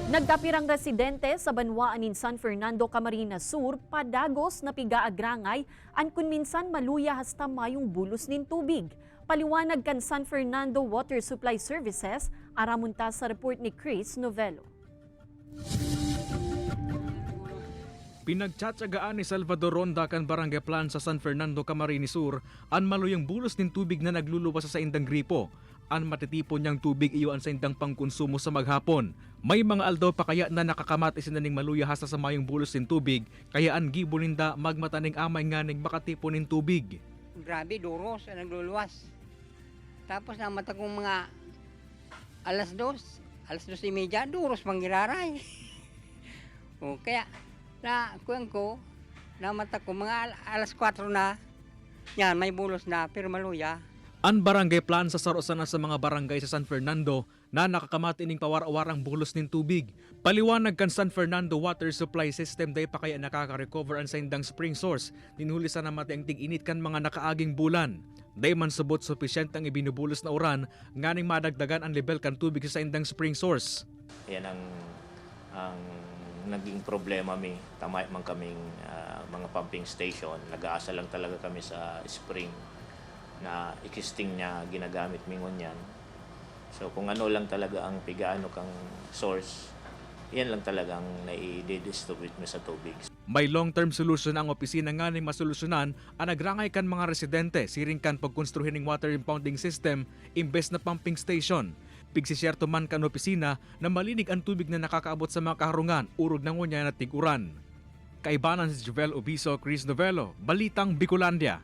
Nagkapirang residente sa banwaan in San Fernando, Camarines Sur, padagos na pigaagrangay, an kun minsan maluya hasta mayong bulos nin tubig. Paliwanag kan San Fernando Water Supply Services, aramunta sa report ni Chris Novelo. Pinagtsatsagaan ni Salvador Ronda kan Barangay Plan sa San Fernando, Camarines Sur, an maluyang bulos nin tubig na nagluluwas sa indang gripo. An matitipon niyang tubig iyo an sa indang pangkonsumo sa maghapon. May mga aldaw pa kaya na nakakamat isinaning maluya hasta sa mayong bulos nin tubig, kaya an gibuninda magmataning amay nganing makatipon nin tubig. Grabe, duros ang nagluluwas. Tapos namata kong mga alas 2:30, duros manggiraray. O kaya na kuyan ko, namata ko mga alas 4 na, yan may bulos na pero maluya. An barangay plan sa sarosan na sa mga barangay sa San Fernando na nakakamati ning pawar-awarang bulos nin tubig. Paliwanag kan San Fernando Water Supply System day pa kaya nakaka-recover an sa indang spring source. Ninhuli sa namati ang tig-init kan mga nakaaging bulan. Day man subot sufisyente ang ibinubulos na uran nganing madagdagan ang level kan tubig sa indang spring source. Yan ang naging problema mi. Tamay man kaming mga pumping station. Nag-aasa lang talaga kami sa spring na existing niya ginagamit mingon yan. So kung ano lang talaga ang pigaano kang source, yan lang talagang nai-distribute mo sa tubig. May long-term solution ang opisina nga ning masolusyonan ang nagrangay kan mga residente siring kan pagkonstruhin ng water impounding system imbes na pumping station. Pigsisyerto man kan opisina na malinig ang tubig na nakakaabot sa mga kaharungan urog na ngunya na tiguran. Kaibanan si Jovel Obiso, Chris Novelo, Balitang Bicolandia.